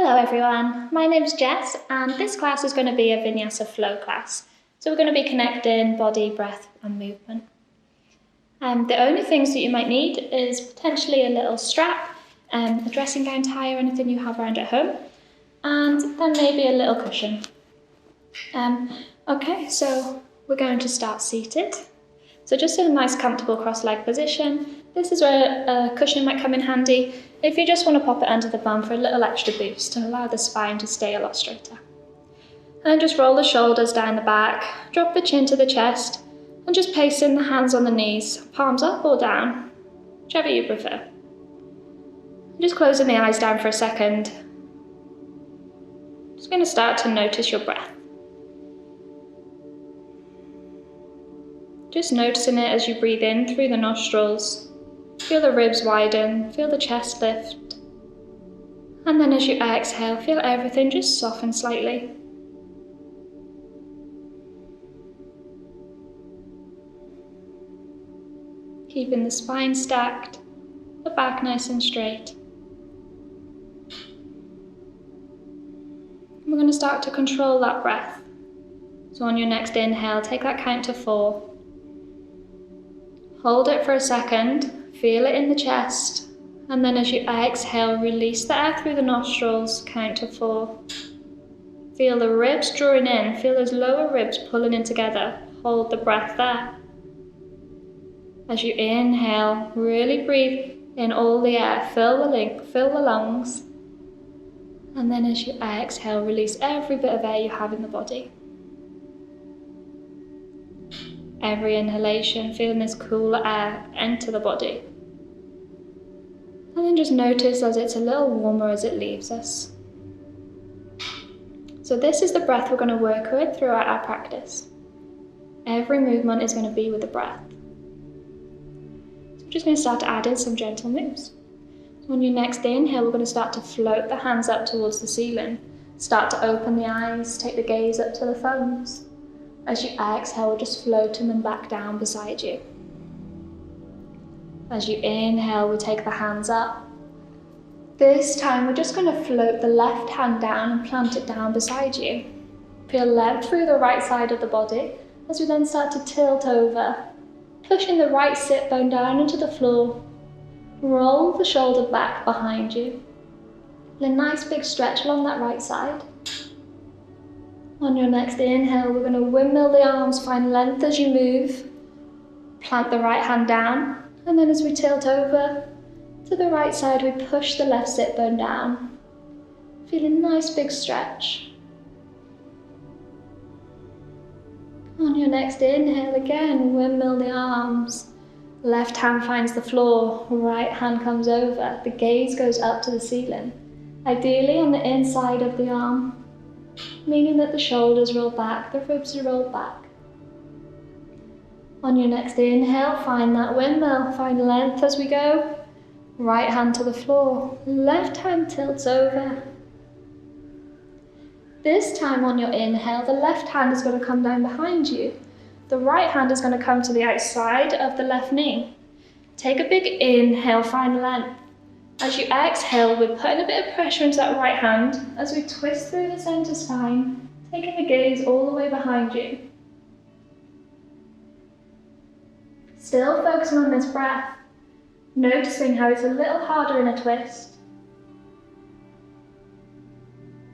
Hello everyone, my name is Jess and this class is going to be a Vinyasa flow class. So we're going to be connecting body, breath and movement. The only things that you might need is potentially a little strap, a dressing gown tie or anything you have around at home, and then maybe a little cushion. Okay, so we're going to start seated. So just in a nice comfortable cross-leg position. This is where a cushion might come in handy if you just want to pop it under the bum for a little extra boost to allow the spine to stay a lot straighter. And just roll the shoulders down the back, drop the chin to the chest, and just placing the hands on the knees, palms up or down, whichever you prefer. Just closing the eyes down for a second. Just going to start to notice your breath. Just noticing it as you breathe in through the nostrils. Feel the ribs widen, feel the chest lift. And then as you exhale, feel everything just soften slightly. Keeping the spine stacked, the back nice and straight. We're going to start to control that breath. So on your next inhale, take that count to 4. Hold it for a second, feel it in the chest, and then as you exhale, release the air through the nostrils, count to 4. Feel the ribs drawing in, feel those lower ribs pulling in together, hold the breath there. As you inhale, really breathe in all the air, fill the lungs, and then as you exhale, release every bit of air you have in the body. Every inhalation, feeling this cooler air enter the body. And then just notice as it's a little warmer as it leaves us. So this is the breath we're going to work with throughout our practice. Every movement is going to be with the breath. So we're just going to start to add in some gentle moves. So on your next inhale, we're going to start to float the hands up towards the ceiling. Start to open the eyes, take the gaze up to the thumbs. As you exhale, we're just floating them back down beside you. As you inhale, we take the hands up. This time, we're just going to float the left hand down and plant it down beside you. Feel length through the right side of the body, as we then start to tilt over, pushing the right sit bone down into the floor. Roll the shoulder back behind you. A nice big stretch along that right side. On your next inhale, we're going to windmill the arms, find length as you move. Plant the right hand down, and then as we tilt over to the right side, we push the left sit bone down. Feel a nice big stretch. On your next inhale, again, windmill the arms. Left hand finds the floor, right hand comes over. The gaze goes up to the ceiling, ideally on the inside of the arm, meaning that the shoulders roll back, the ribs are rolled back. On your next inhale, find that windmill, find length as we go. Right hand to the floor, left hand tilts over. This time on your inhale, the left hand is going to come down behind you. The right hand is going to come to the outside of the left knee. Take a big inhale, find length. As you exhale, we're putting a bit of pressure into that right hand as we twist through the center spine, taking the gaze all the way behind you. Still focusing on this breath, noticing how it's a little harder in a twist.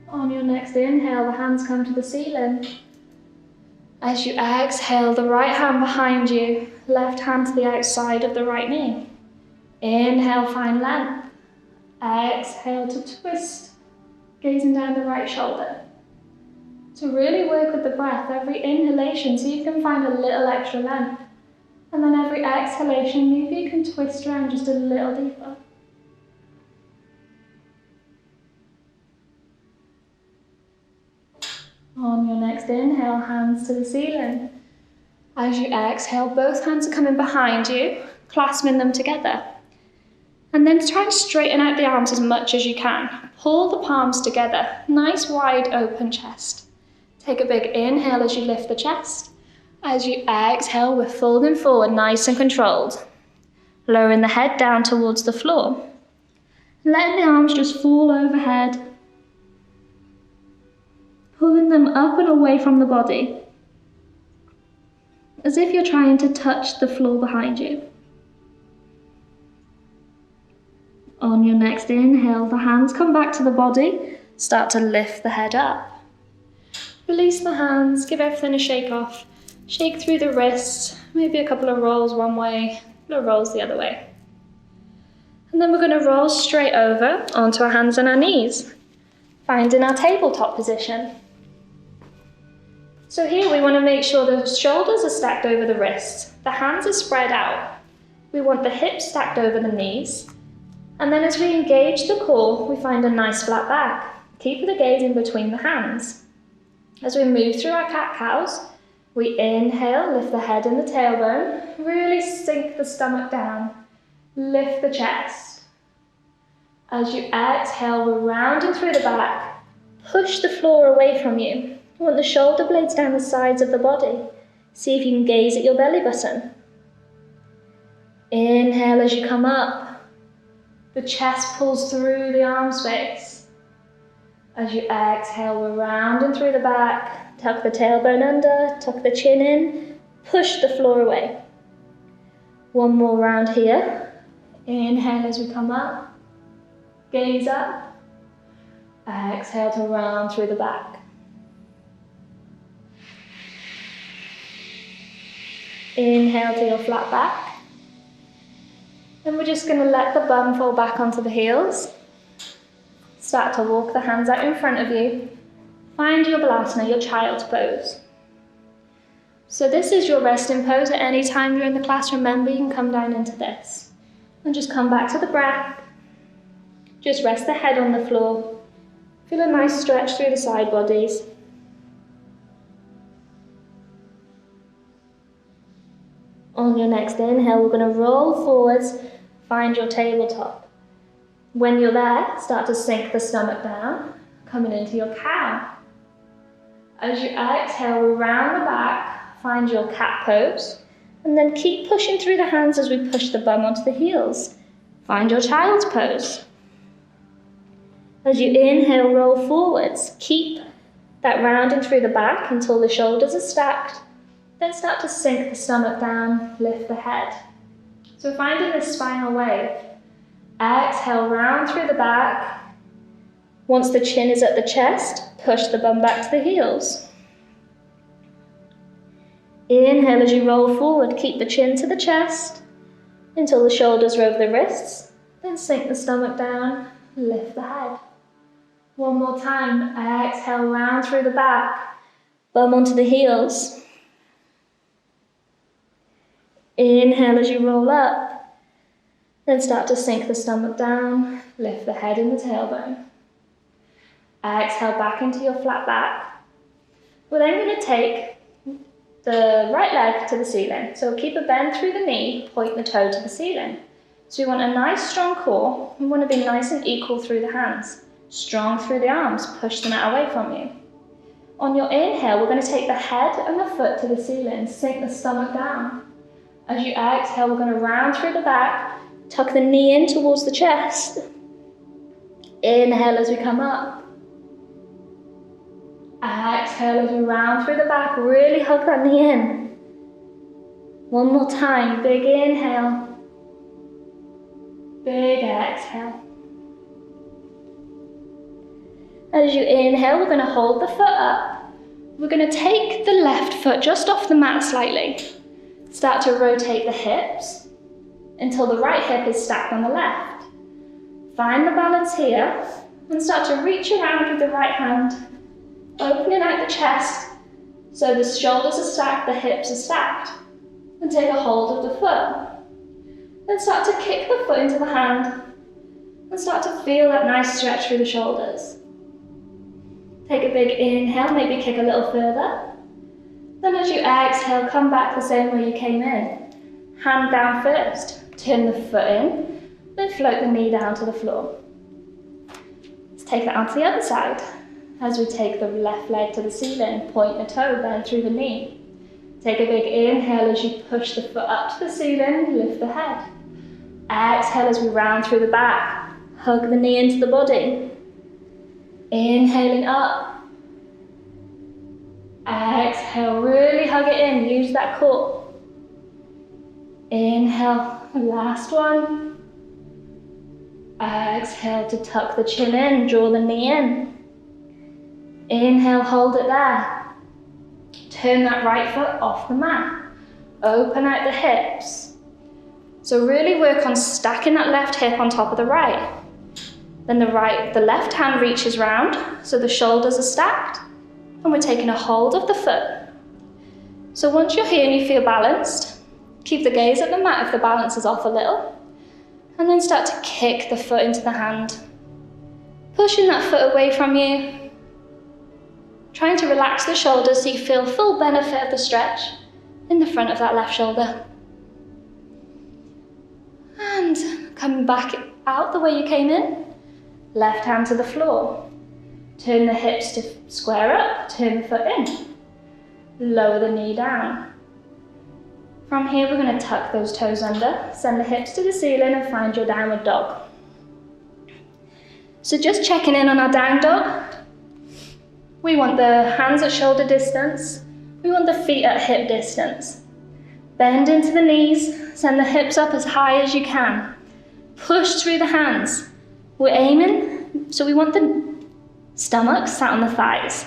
On your next inhale, the hands come to the ceiling. As you exhale, the right hand behind you, left hand to the outside of the right knee. Inhale, find length. Exhale to twist, gazing down the right shoulder. To really work with the breath, every inhalation, so you can find a little extra length. And then every exhalation, maybe you can twist around just a little deeper. On your next inhale, hands to the ceiling. As you exhale, both hands are coming behind you, clasping them together. And then try and straighten out the arms as much as you can. Pull the palms together, nice wide open chest. Take a big inhale as you lift the chest. As you exhale, we're folding forward nice and controlled. Lowering the head down towards the floor. Letting the arms just fall overhead. pulling them up and away from the body, as if you're trying to touch the floor behind you. On your next inhale, the hands come back to the body, start to lift the head up. Release the hands, give everything a shake off. Shake through the wrists, maybe a couple of rolls one way, a couple of rolls the other way. And then we're going to roll straight over onto our hands and our knees, finding our tabletop position. So here we want to make sure the shoulders are stacked over the wrists, the hands are spread out. We want the hips stacked over the knees. And then as we engage the core, we find a nice flat back. Keep the gaze in between the hands. As we move through our cat-cows, we inhale, lift the head and the tailbone, really sink the stomach down, lift the chest. As you exhale, we're rounding through the back, push the floor away from you. You want the shoulder blades down the sides of the body. See if you can gaze at your belly button. Inhale as you come up. The chest pulls through the arm space. As you exhale, we're rounding through the back. Tuck the tailbone under, tuck the chin in, push the floor away. One more round here. Inhale as we come up. Gaze up. Exhale to round through the back. Inhale to your flat back. Then we're just going to let the bum fall back onto the heels. Start to walk the hands out in front of you. Find your balasana, your child's pose. So this is your resting pose. At any time you're in the class, remember you can come down into this. And just come back to the breath. Just rest the head on the floor. Feel a nice stretch through the side bodies. On your next inhale, we're going to roll forwards, find your tabletop. When you're there, start to sink the stomach down, coming into your cow. As you exhale, round the back, find your cat pose, and then keep pushing through the hands as we push the bum onto the heels. Find your child's pose. As you inhale, roll forwards, keep that rounding through the back until the shoulders are stacked. Then start to sink the stomach down, lift the head. So we're finding this spinal wave. Exhale, round through the back. Once the chin is at the chest, push the bum back to the heels. Inhale as you roll forward, keep the chin to the chest until the shoulders are over the wrists. Then sink the stomach down, lift the head. One more time. Exhale, round through the back, bum onto the heels. Inhale as you roll up, then start to sink the stomach down, lift the head and the tailbone. Exhale back into your flat back. We're then going to take the right leg to the ceiling. So keep a bend through the knee, point the toe to the ceiling. So we want a nice strong core. We want to be nice and equal through the hands. Strong through the arms, push them out away from you. On your inhale, we're going to take the head and the foot to the ceiling, sink the stomach down. As you exhale, we're going to round through the back, tuck the knee in towards the chest. Inhale as we come up. Exhale as we round through the back, really hug that knee in. One more time, big inhale. Big exhale. As you inhale, we're going to hold the foot up. We're going to take the left foot just off the mat slightly. Start to rotate the hips until the right hip is stacked on the left. Find the balance here and start to reach around with the right hand, opening out the chest so the shoulders are stacked, the hips are stacked. And take a hold of the foot. Then start to kick the foot into the hand and start to feel that nice stretch through the shoulders. Take a big inhale, maybe kick a little further. Then as you exhale, come back the same way you came in. Hand down first, turn the foot in, then float the knee down to the floor. Let's take that onto the other side. As we take the left leg to the ceiling, point the toe, bend through the knee. Take a big inhale as you push the foot up to the ceiling, lift the head. Exhale as we round through the back, hug the knee into the body. Inhaling up. Exhale, really hug it in, use that core. Inhale, last one. Exhale to tuck the chin in, draw the knee in. Inhale, hold it there. Turn that right foot off the mat. Open out the hips. So really work on stacking that left hip on top of the right. Then the left hand reaches round, so the shoulders are stacked, and we're taking a hold of the foot. So once you're here and you feel balanced, keep the gaze at the mat if the balance is off a little, and then start to kick the foot into the hand, pushing that foot away from you, trying to relax the shoulders so you feel full benefit of the stretch in the front of that left shoulder. And coming back out the way you came in, left hand to the floor. Turn the hips to square up, turn the foot in. Lower the knee down. From here, we're going to tuck those toes under, send the hips to the ceiling and find your downward dog. So just checking in on our down dog. We want the hands at shoulder distance. We want the feet at hip distance. Bend into the knees, send the hips up as high as you can. Push through the hands. We're aiming, so we want the stomach sat on the thighs.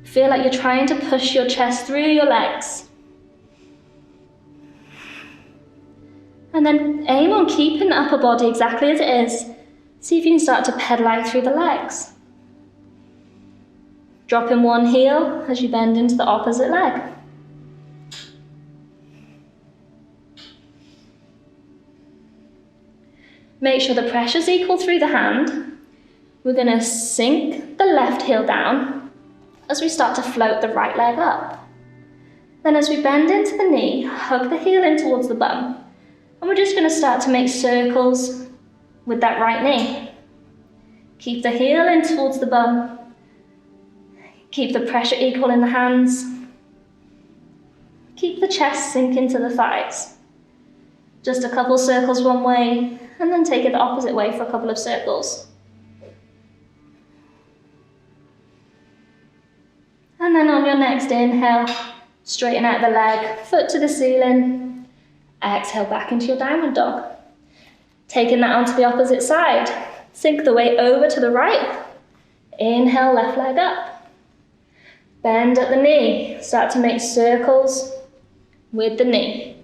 Feel like you're trying to push your chest through your legs. And then aim on keeping the upper body exactly as it is. See if you can start to pedal out through the legs. Drop in one heel as you bend into the opposite leg. Make sure the pressure's equal through the hand. We're going to sink the left heel down as we start to float the right leg up. Then as we bend into the knee, hug the heel in towards the bum. And we're just going to start to make circles with that right knee. Keep the heel in towards the bum. Keep the pressure equal in the hands. Keep the chest sink into the thighs. Just a couple circles one way, and then take it the opposite way for a couple of circles. And then on your next inhale, straighten out the leg, foot to the ceiling. Exhale back into your downward dog. Taking that onto the opposite side. Sink the weight over to the right. Inhale, left leg up. Bend at the knee. Start to make circles with the knee.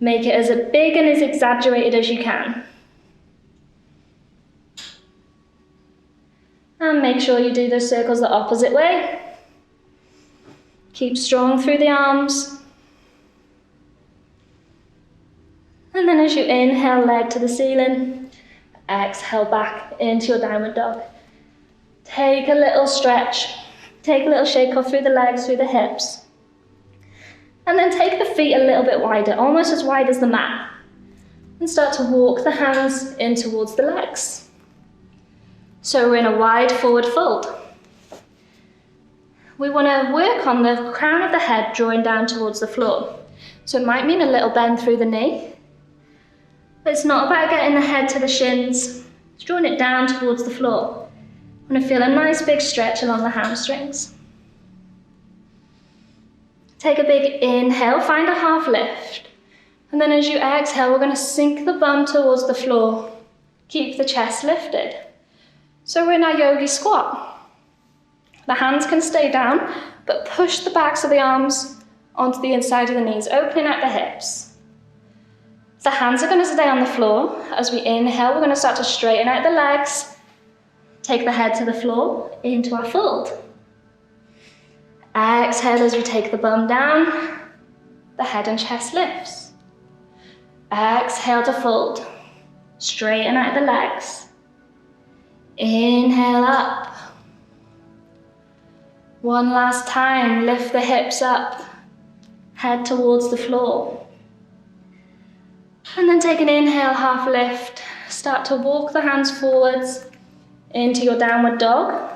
Make it as big and as exaggerated as you can. And make sure you do those circles the opposite way. Keep strong through the arms. And then as you inhale, leg to the ceiling. Exhale back into your downward dog. Take a little stretch. Take a little shake off through the legs, through the hips. And then take the feet a little bit wider, almost as wide as the mat. And start to walk the hands in towards the legs. So we're in a wide forward fold. We want to work on the crown of the head drawing down towards the floor. So it might mean a little bend through the knee. But it's not about getting the head to the shins. It's drawing it down towards the floor. I want to feel a nice big stretch along the hamstrings. Take a big inhale, find a half lift. And then as you exhale, we're going to sink the bum towards the floor. Keep the chest lifted. So we're in our Yogi Squat. The hands can stay down, but push the backs of the arms onto the inside of the knees, opening out the hips. The hands are going to stay on the floor. As we inhale, we're going to start to straighten out the legs. Take the head to the floor, into our fold. Exhale as we take the bum down, the head and chest lifts. Exhale to fold. Straighten out the legs. Inhale up. One last time, lift the hips up, head towards the floor. And then take an inhale, half lift. Start to walk the hands forwards into your downward dog.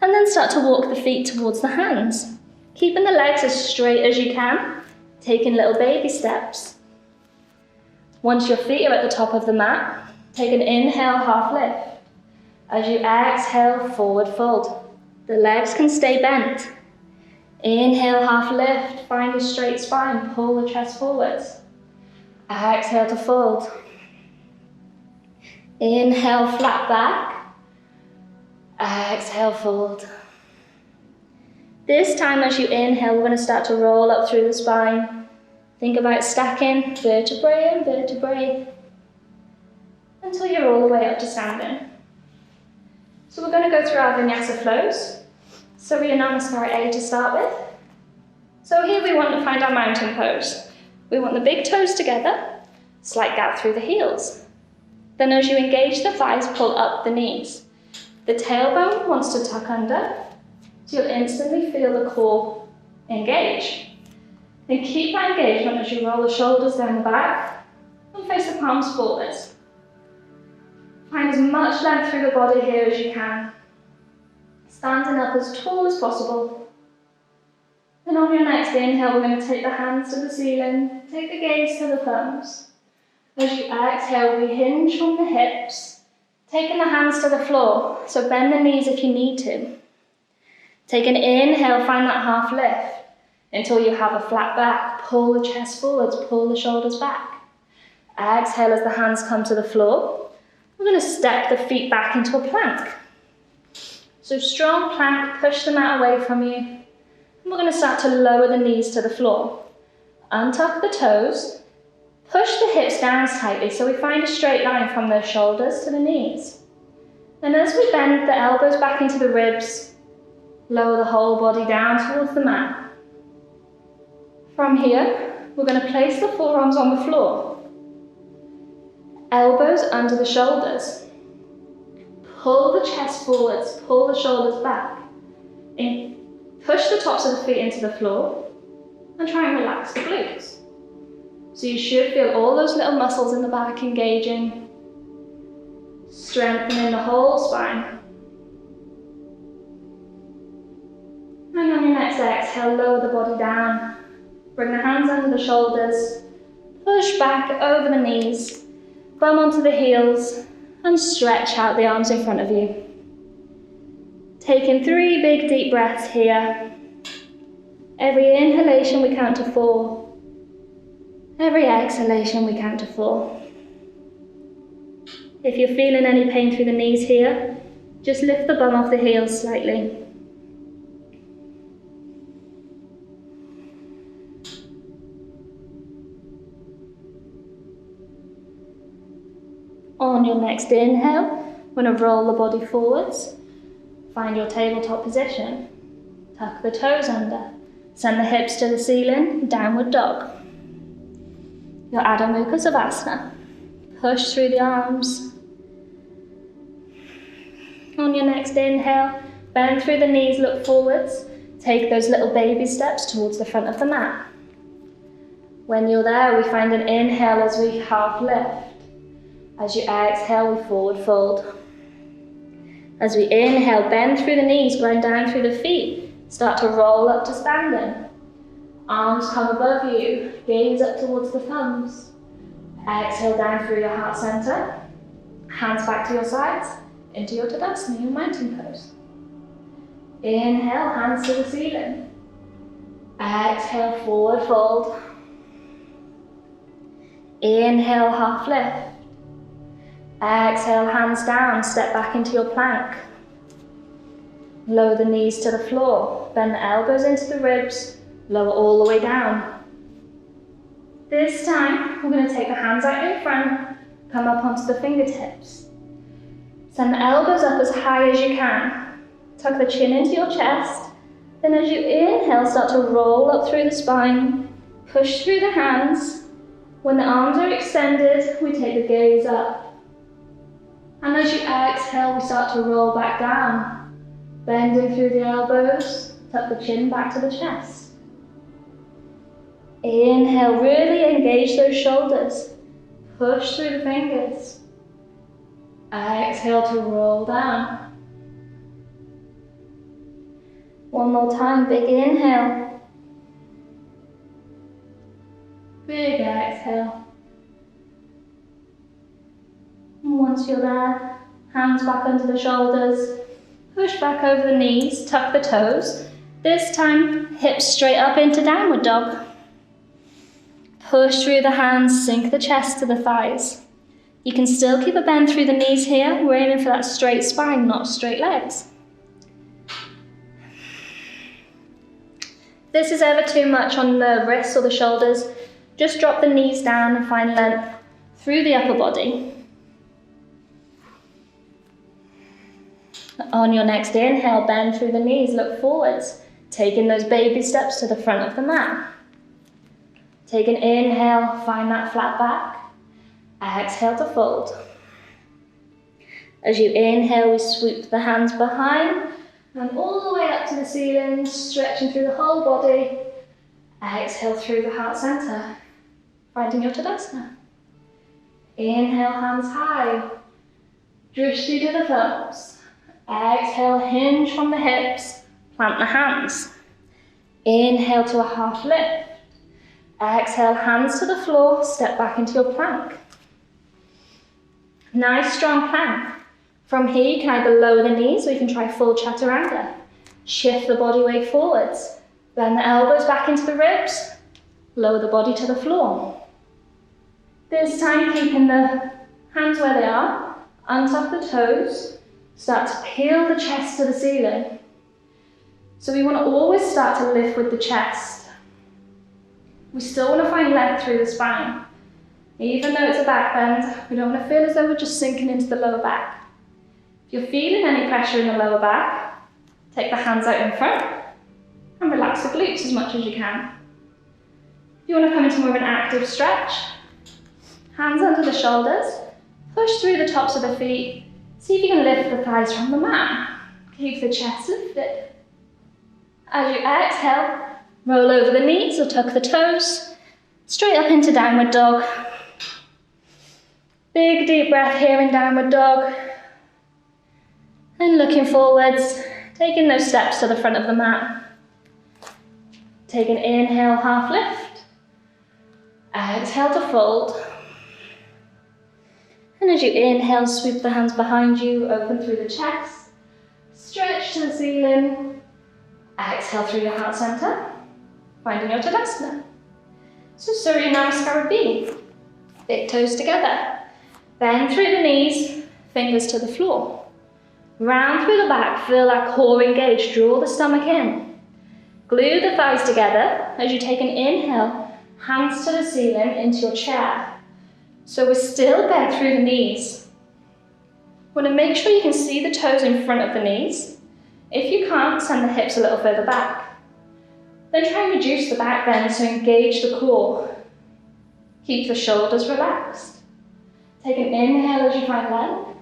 And then start to walk the feet towards the hands. Keeping the legs as straight as you can, taking little baby steps. Once your feet are at the top of the mat, take an inhale, half lift. As you exhale, forward fold. The legs can stay bent. Inhale, half lift, find a straight spine, pull the chest forwards. Exhale to fold. Inhale, flat back. Exhale, fold. This time as you inhale, we're going to start to roll up through the spine. Think about stacking vertebrae and vertebrae until you're all the way up to standing. So we're going to go through our Vinyasa flows. So we are Namaskar A to start with. So here we want to find our mountain pose. We want the big toes together, slight gap through the heels. Then as you engage the thighs, pull up the knees. The tailbone wants to tuck under, so you'll instantly feel the core engage. Then keep that engagement as you roll the shoulders down the back and face the palms forwards. Find as much length through the body here as you can. Standing up as tall as possible. Then on your next inhale, we're going to take the hands to the ceiling, take the gaze to the thumbs. As you exhale, we hinge from the hips, taking the hands to the floor, so bend the knees if you need to. Take an inhale, find that half lift, until you have a flat back. Pull the chest forwards, pull the shoulders back. Exhale as the hands come to the floor. We're going to step the feet back into a plank. So strong plank, push the mat away from you. And we're going to start to lower the knees to the floor. Untuck the toes. Push the hips down tightly so we find a straight line from the shoulders to the knees. And as we bend the elbows back into the ribs, lower the whole body down towards the mat. From here, we're going to place the forearms on the floor. Elbows under the shoulders. Pull the chest forwards, pull the shoulders back. Push the tops of the feet into the floor and try and relax the glutes. So you should feel all those little muscles in the back engaging, strengthening the whole spine. And on your next exhale, lower the body down. Bring the hands under the shoulders, push back over the knees, bum onto the heels, and stretch out the arms in front of you. Taking 3 big deep breaths here. Every inhalation we count to 4. Every exhalation we count to 4. If you're feeling any pain through the knees here, just lift the bum off the heels slightly. On your next inhale, we're going to roll the body forwards. Find your tabletop position. Tuck the toes under. Send the hips to the ceiling, downward dog. Your Adho Mukha Savasana. Push through the arms. On your next inhale, bend through the knees, look forwards. Take those little baby steps towards the front of the mat. When you're there, we find an inhale as we half lift. As you exhale, we forward fold. As we inhale, bend through the knees, grind down through the feet. Start to roll up to standing. Arms come above you, gaze up towards the thumbs. Exhale down through your heart center. Hands back to your sides, into your Tadasana, your mountain pose. Inhale, hands to the ceiling. Exhale, forward fold. Inhale, half lift. Exhale, hands down, step back into your plank. Lower the knees to the floor, bend the elbows into the ribs, lower all the way down. This time, we're going to take the hands out in front, come up onto the fingertips. Send the elbows up as high as you can. Tuck the chin into your chest. Then as you inhale, start to roll up through the spine, push through the hands. When the arms are extended, we take the gaze up. And as you exhale, we start to roll back down, bending through the elbows, tuck the chin back to the chest. Inhale, really engage those shoulders, push through the fingers. Exhale to roll down. One more time, big inhale. Big exhale. Once you're there, hands back under the shoulders, push back over the knees, tuck the toes, This time, hips straight up into downward dog. Push through the hands, sink the chest to the thighs. You can still keep a bend through the knees here. We're aiming for that straight spine, not straight legs. If this is ever too much on the wrists or the shoulders, just drop the knees down and find length through the upper body. On your next inhale, bend through the knees, look forwards, taking those baby steps to the front of the mat. Take an inhale, find that flat back. Exhale to fold. As you inhale, we swoop the hands behind and all the way up to the ceiling, stretching through the whole body. Exhale through the heart center, finding your Tadasana. Inhale, hands high. Drishti to the thumbs. Exhale, hinge from the hips, plant the hands. Inhale to a half lift. Exhale, hands to the floor, step back into your plank. Nice strong plank. From here, you can either lower the knees or you can try full chaturanga. Shift the body weight forwards. Bend the elbows back into the ribs. Lower the body to the floor. This time, keeping the hands where they are, untuck the toes. Start to peel the chest to the ceiling. So we want to always start to lift with the chest. We still want to find length through the spine. Even though it's a back bend, we don't want to feel as though we're just sinking into the lower back. If you're feeling any pressure in the lower back, take the hands out in front and relax the glutes as much as you can. If you want to come into more of an active stretch, hands under the shoulders, push through the tops of the feet. See if you can lift the thighs from the mat. Keep the chest lifted. As you exhale, roll over the knees or tuck the toes. Straight up into downward dog. Big deep breath here in downward dog. And looking forwards, taking those steps to the front of the mat. Take an inhale, half lift. Exhale to fold. And as you inhale, sweep the hands behind you, open through the chest. Stretch to the ceiling. Exhale through your heart center, finding your Tadasana. So Surya Namaskara B. Big toes together. Bend through the knees, fingers to the floor. Round through the back, feel that core engage, draw the stomach in. Glue the thighs together as you take an inhale, hands to the ceiling into your chair. So we're still bent through the knees. Want to make sure you can see the toes in front of the knees. If you can't, send the hips a little further back. Then try and reduce the back bend to engage the core. Keep the shoulders relaxed. Take an inhale as you find length.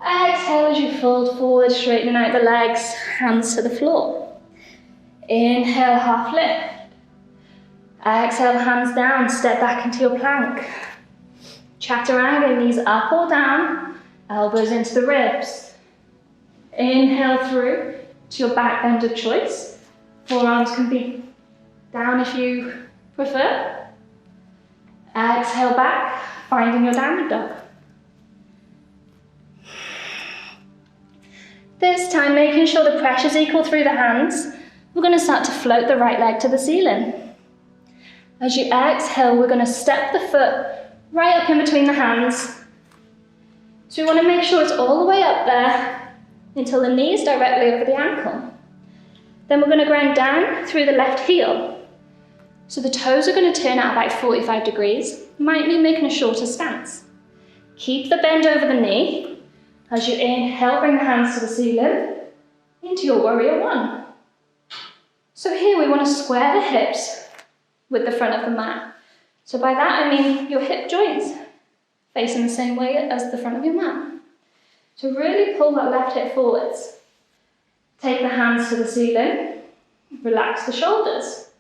Exhale as you fold forward, straightening out the legs, hands to the floor. Inhale, half lift. Exhale, hands down, step back into your plank. Chaturanga, knees up or down, elbows into the ribs. Inhale through to your back bend of choice. Forearms can be down if you prefer. Exhale back, finding your downward dog. This time, making sure the pressure's equal through the hands, we're going to start to float the right leg to the ceiling. As you exhale, we're going to step the foot right up in between the hands. So we want to make sure it's all the way up there until the knee is directly over the ankle. Then we're going to ground down through the left heel. So the toes are going to turn out about 45 degrees. Might mean making a shorter stance. Keep the bend over the knee. As you inhale, bring the hands to the ceiling into your warrior one. So here we want to square the hips with the front of the mat. So by that I mean your hip joints facing the same way as the front of your mat. So really pull that left hip forwards. Take the hands to the ceiling, relax the shoulders.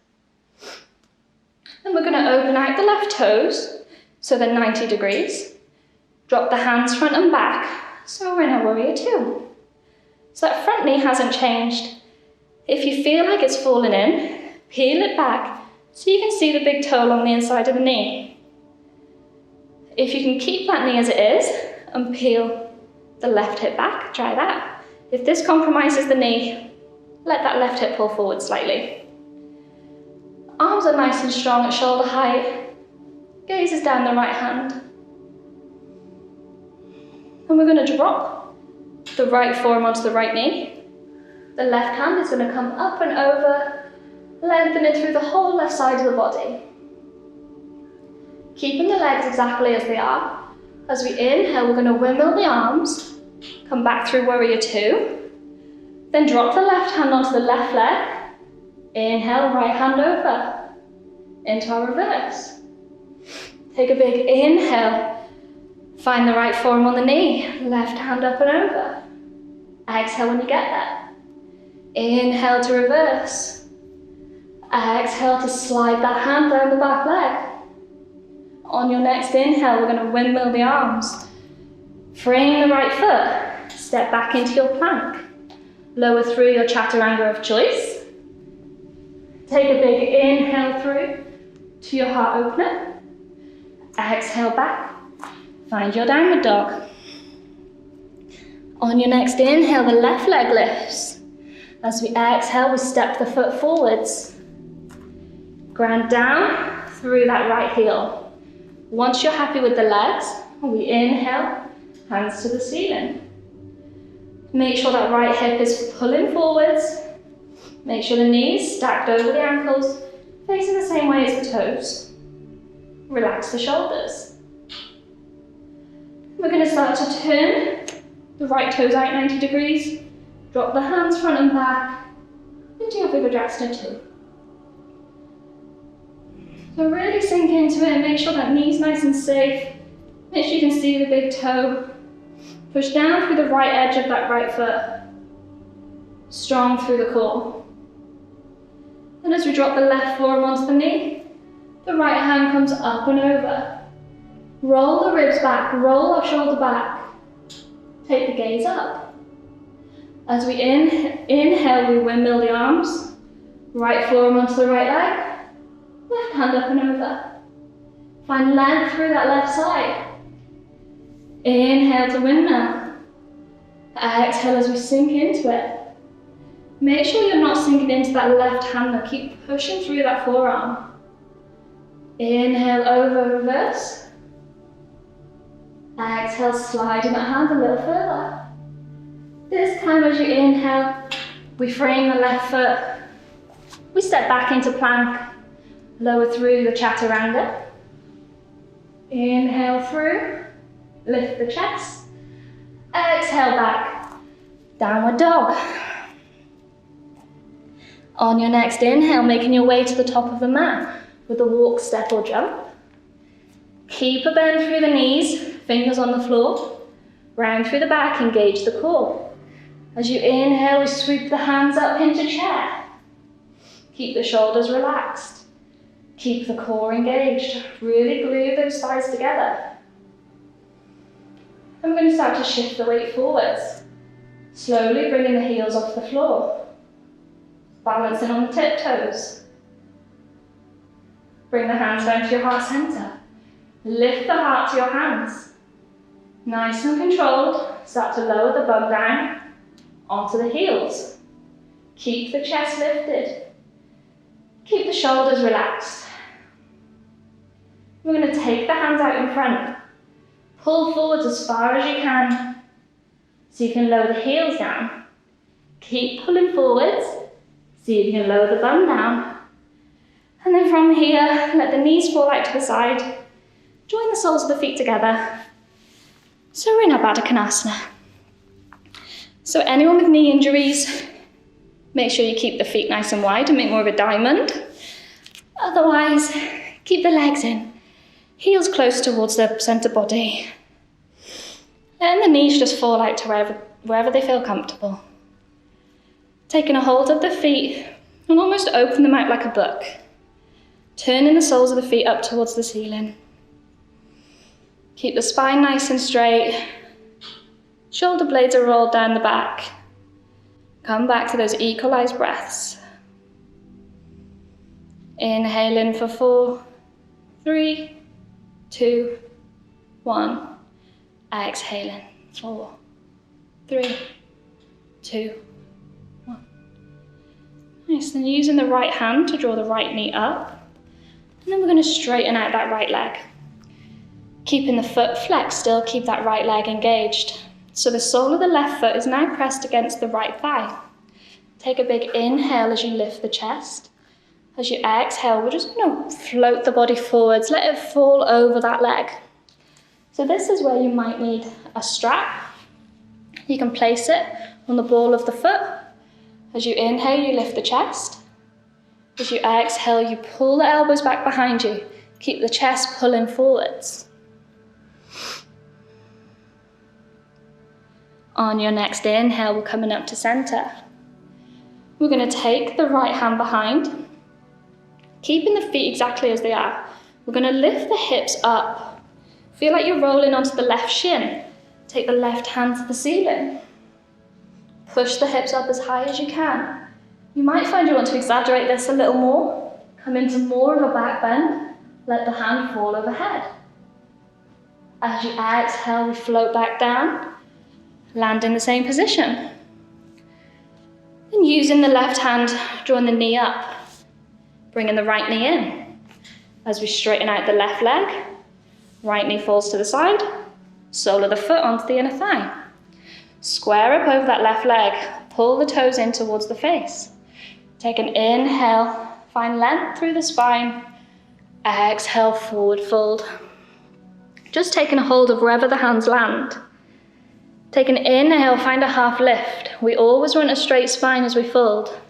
Then we're going to open out the left toes, so they're 90 degrees. Drop the hands front and back, so we're in a warrior two. So that front knee hasn't changed. If you feel like it's fallen in, peel it back so you can see the big toe along the inside of the knee. If you can keep that knee as it is and peel the left hip back, try that. If this compromises the knee, let that left hip pull forward slightly. Arms are nice and strong at shoulder height. Gaze is down the right hand. And we're going to drop the right forearm onto the right knee. The left hand is going to come up and over, lengthen it through the whole left side of the body. Keeping the legs exactly as they are. As we inhale, we're going to windmill the arms, come back through warrior two, then drop the left hand onto the left leg. Inhale, right hand over, into our reverse. Take a big inhale, find the right forearm on the knee, left hand up and over. Exhale when you get there. Inhale to reverse. Exhale to slide that hand down the back leg. On your next inhale, we're going to windmill the arms. Frame the right foot, step back into your plank. Lower through your chaturanga of choice. Take a big inhale through to your heart opener. Exhale back, find your downward dog. On your next inhale, the left leg lifts. As we exhale, we step the foot forwards. Ground down through that right heel. Once you're happy with the legs, we inhale, hands to the ceiling. Make sure that right hip is pulling forwards. Make sure the knees stacked over the ankles, facing the same way as the toes. Relax the shoulders. We're going to start to turn the right toes out 90 degrees. Drop the hands front and back into your Virabhadrasana 2. So really sink into it, make sure that knee's nice and safe. Make sure you can see the big toe. Push down through the right edge of that right foot. Strong through the core. And as we drop the left forearm onto the knee, the right hand comes up and over. Roll the ribs back, roll our shoulder back. Take the gaze up. As we inhale, we windmill the arms. Right forearm onto the right leg. Left hand up and over. Find length through that left side. Inhale to windmill. Exhale as we sink into it. Make sure you're not sinking into that left hand, now keep pushing through that forearm. Inhale over, reverse. Exhale, sliding that hand a little further. This time as you inhale, we frame the left foot. We step back into plank. Lower through the chaturanga. Inhale through, lift the chest. Exhale back, downward dog. On your next inhale, making your way to the top of the mat with a walk, step or jump. Keep a bend through the knees, fingers on the floor. Round through the back, engage the core. As you inhale, we sweep the hands up into chair. Keep the shoulders relaxed. Keep the core engaged. Really glue those thighs together. And we're going to start to shift the weight forwards. Slowly bringing the heels off the floor. Balancing on the tiptoes. Bring the hands down to your heart center. Lift the heart to your hands. Nice and controlled. Start to lower the bum down onto the heels. Keep the chest lifted. Keep the shoulders relaxed. We're going to take the hands out in front. Pull forwards as far as you can. So you can lower the heels down. Keep pulling forwards. See if you can lower the bum down. And then from here, let the knees fall out to the side. Join the soles of the feet together. So we're in our Baddha Konasana. So anyone with knee injuries, make sure you keep the feet nice and wide and make more of a diamond. Otherwise, keep the legs in. Heels close towards the centre body. And the knees just fall out to wherever they feel comfortable. Taking a hold of the feet and almost open them out like a book. Turning the soles of the feet up towards the ceiling. Keep the spine nice and straight. Shoulder blades are rolled down the back. Come back to those equalized breaths. Inhale in for 4, 3, 2, 1. Exhale in 4, 3, 2, 1. Nice, then using the right hand to draw the right knee up. And then we're going to straighten out that right leg. Keeping the foot flexed still, keep that right leg engaged. So the sole of the left foot is now pressed against the right thigh. Take a big inhale as you lift the chest. As you exhale, we're just going to float the body forwards, let it fall over that leg. So this is where you might need a strap. You can place it on the ball of the foot. As you inhale, you lift the chest. As you exhale, you pull the elbows back behind you. Keep the chest pulling forwards. On your next inhale, we're coming up to center. We're going to take the right hand behind, keeping the feet exactly as they are. We're going to lift the hips up. Feel like you're rolling onto the left shin. Take the left hand to the ceiling. Push the hips up as high as you can. You might find you want to exaggerate this a little more. Come into more of a back bend. Let the hand fall overhead. As you exhale, we float back down. Land in the same position. And using the left hand, drawing the knee up. Bringing the right knee in. As we straighten out the left leg, right knee falls to the side, sole of the foot onto the inner thigh. Square up over that left leg, pull the toes in towards the face. Take an inhale, find length through the spine. Exhale, forward fold. Just taking a hold of wherever the hands land. Take an inhale, find a half lift. We always want a straight spine as we fold.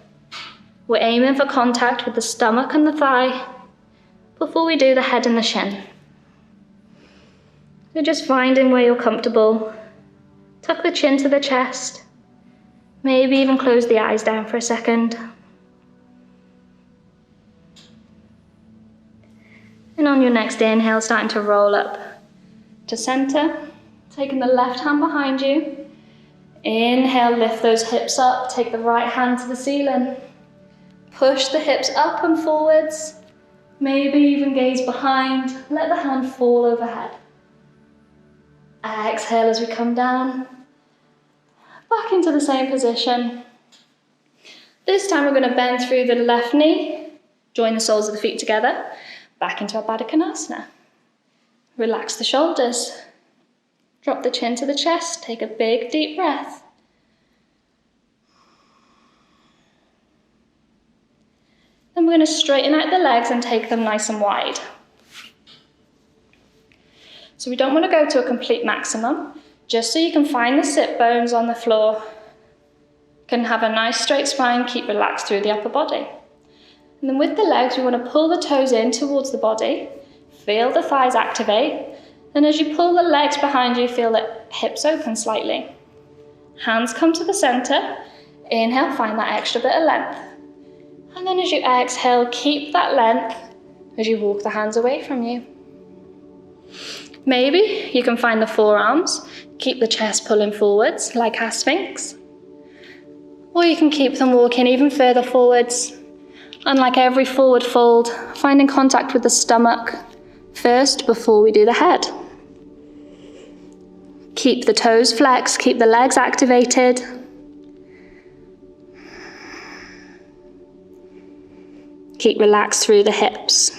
We're aiming for contact with the stomach and the thigh before we do the head and the shin. So just finding where you're comfortable. Tuck the chin to the chest. Maybe even close the eyes down for a second. And on your next inhale, starting to roll up to center. Taking the left hand behind you. Inhale, lift those hips up. Take the right hand to the ceiling. Push the hips up and forwards. Maybe even gaze behind. Let the hand fall overhead. Exhale as we come down. Back into the same position. This time we're going to bend through the left knee. Join the soles of the feet together. Back into our Baddha Konasana. Relax the shoulders. Drop the chin to the chest, take a big deep breath. Then we're going to straighten out the legs and take them nice and wide. So we don't want to go to a complete maximum, just so you can find the sit bones on the floor. You can have a nice straight spine, keep relaxed through the upper body. And then with the legs, we want to pull the toes in towards the body, feel the thighs activate. And as you pull the legs behind you, feel the hips open slightly. Hands come to the center. Inhale, find that extra bit of length. And then as you exhale, keep that length as you walk the hands away from you. Maybe you can find the forearms. Keep the chest pulling forwards, like our Sphinx. Or you can keep them walking even further forwards. And like every forward fold, finding contact with the stomach first before we do the head. Keep the toes flexed, keep the legs activated. Keep relaxed through the hips.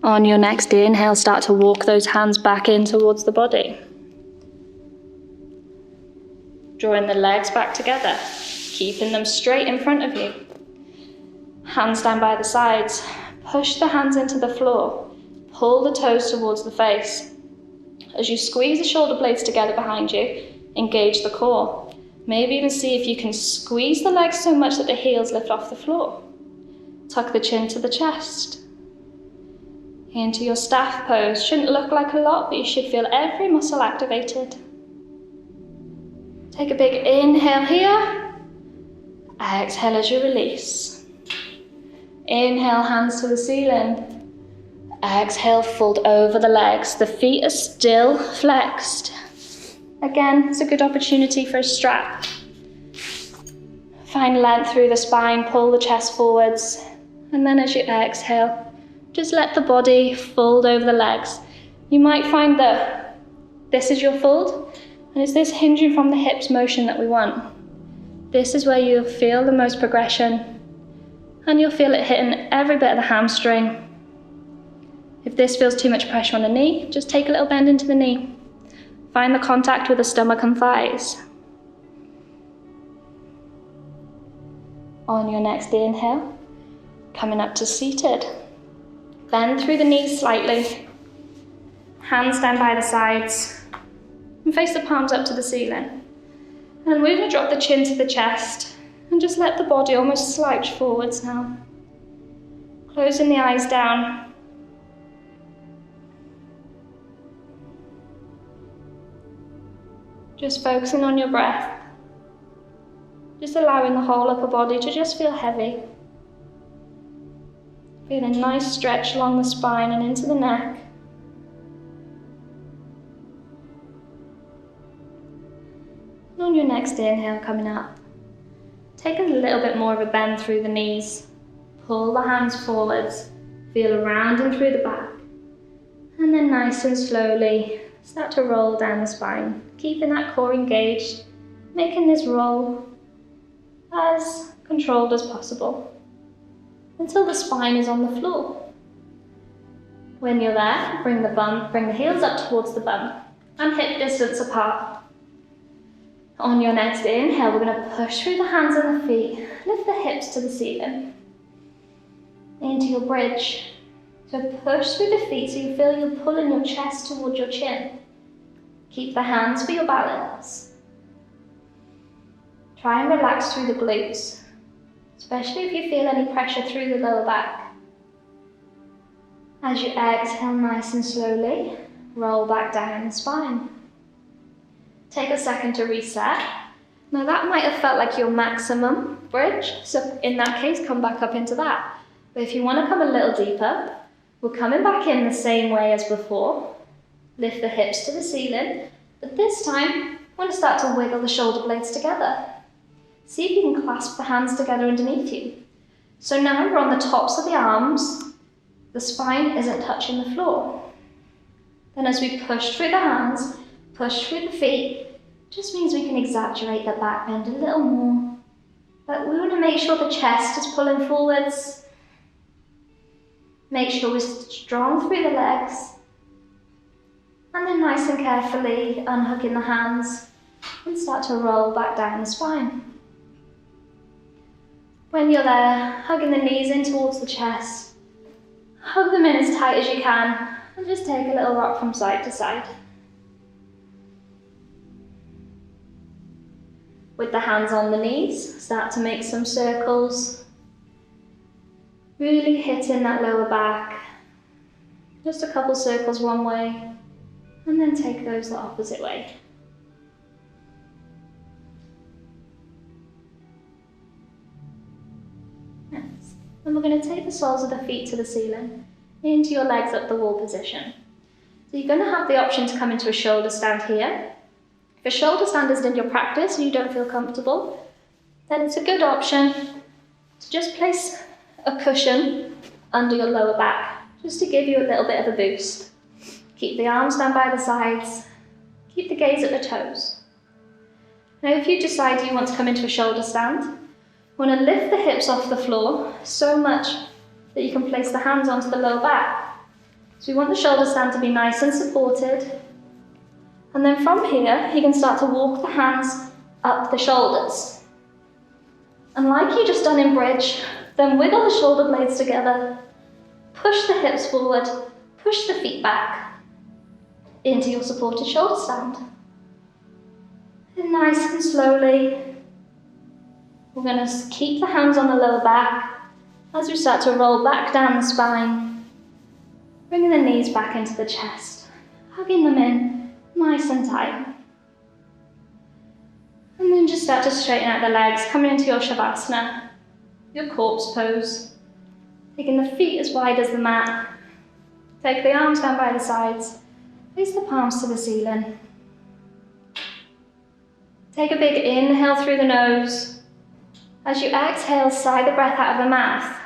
On your next inhale, start to walk those hands back in towards the body. Drawing the legs back together, keeping them straight in front of you. Hands down by the sides. Push the hands into the floor. Pull the toes towards the face. As you squeeze the shoulder blades together behind you, engage the core. Maybe even see if you can squeeze the legs so much that the heels lift off the floor. Tuck the chin to the chest. Into your staff pose. Shouldn't look like a lot, but you should feel every muscle activated. Take a big inhale here. Exhale as you release. Inhale, hands to the ceiling. Exhale, fold over the legs. The feet are still flexed. Again, it's a good opportunity for a strap. Find length through the spine, pull the chest forwards. And then as you exhale, just let the body fold over the legs. You might find that this is your fold. And it's this hinging from the hips motion that we want. This is where you'll feel the most progression, and you'll feel it hitting every bit of the hamstring. If this feels too much pressure on the knee, just take a little bend into the knee. Find the contact with the stomach and thighs. On your next inhale, coming up to seated. Bend through the knees slightly. Hands down by the sides. And face the palms up to the ceiling. And we're going to drop the chin to the chest and just let the body almost slouch forwards now. Closing the eyes down. Just focusing on your breath. Just allowing the whole upper body to just feel heavy. Feel a nice stretch along the spine and into the neck. And on your next inhale coming up, take a little bit more of a bend through the knees. Pull the hands forwards, feel around and through the back. And then nice and slowly, start to roll down the spine, keeping that core engaged, making this roll as controlled as possible, until the spine is on the floor. When you're there, bring the heels up towards the bum, and hip distance apart. On your next inhale, we're going to push through the hands and the feet, lift the hips to the ceiling, into your bridge. So push through the feet so you feel you're pulling your chest towards your chin. Keep the hands for your balance. Try and relax through the glutes, especially if you feel any pressure through the lower back. As you exhale nice and slowly, roll back down the spine. Take a second to reset. Now that might have felt like your maximum bridge, so in that case, come back up into that. But if you want to come a little deeper, we're coming back in the same way as before. Lift the hips to the ceiling, but this time, we're going to start to wiggle the shoulder blades together. See if you can clasp the hands together underneath you. So now we're on the tops of the arms, the spine isn't touching the floor. Then as we push through the hands, push through the feet, just means we can exaggerate the back bend a little more. But we want to make sure the chest is pulling forwards. Make sure we're strong through the legs. And then nice and carefully unhooking the hands and start to roll back down the spine. When you're there, hugging the knees in towards the chest, hug them in as tight as you can and just take a little rock from side to side. With the hands on the knees, start to make some circles, really hitting that lower back. Just a couple circles one way, and then take those the opposite way. Next. And we're going to take the soles of the feet to the ceiling, into your legs up the wall position. So you're going to have the option to come into a shoulder stand here. If a shoulder stand isn't in your practice and you don't feel comfortable, then it's a good option to just place a cushion under your lower back, just to give you a little bit of a boost. Keep the arms down by the sides, keep the gaze at the toes. Now if you decide you want to come into a shoulder stand, you want to lift the hips off the floor so much that you can place the hands onto the lower back. So we want the shoulder stand to be nice and supported. And then from here, you can start to walk the hands up the shoulders. And like you just done in bridge, then wiggle the shoulder blades together, push the hips forward, push the feet back into your supported shoulder stand. And nice and slowly, we're going to keep the hands on the lower back as we start to roll back down the spine, bringing the knees back into the chest, hugging them in. Nice and tight. And then just start to straighten out the legs, coming into your Shavasana, your corpse pose. Taking the feet as wide as the mat. Take the arms down by the sides. Place the palms to the ceiling. Take a big inhale through the nose. As you exhale, sigh the breath out of the mouth.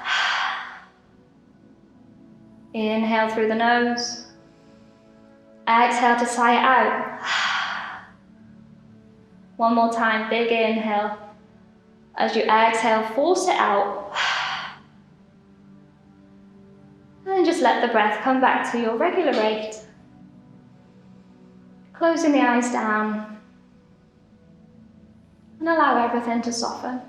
Inhale through the nose. Exhale to sigh it out. One more time, big inhale. As you exhale, force it out. And then just let the breath come back to your regular rate. Closing the eyes down. And allow everything to soften.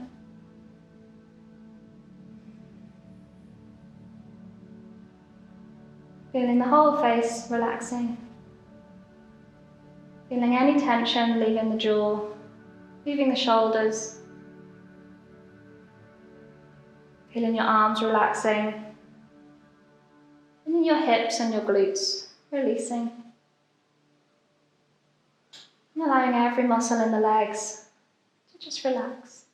Feeling the whole face relaxing. Feeling any tension leaving the jaw, leaving the shoulders. Feeling your arms relaxing. And your hips and your glutes releasing. And allowing every muscle in the legs to just relax.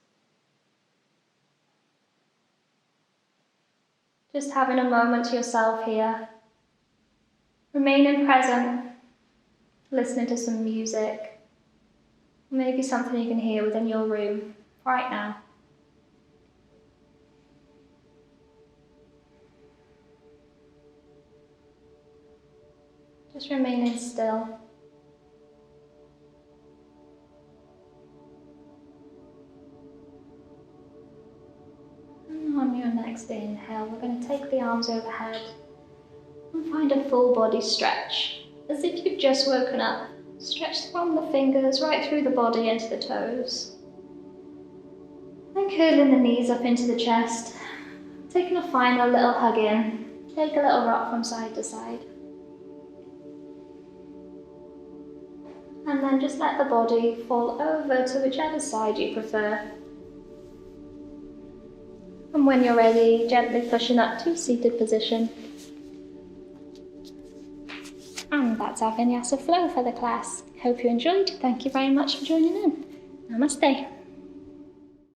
Just having a moment to yourself here. Remaining present, listening to some music, maybe something you can hear within your room right now. Just remaining still. And on your next inhale, we're going to take the arms overhead and find a full body stretch, as if you've just woken up. Stretch from the fingers right through the body into the toes. Then curling the knees up into the chest, taking a final little hug in. Take a little rock from side to side. And then just let the body fall over to whichever side you prefer. And when you're ready, gently pushing up to a seated position. And that's our Vinyasa flow for the class. Hope you enjoyed. Thank you very much for joining in. Namaste.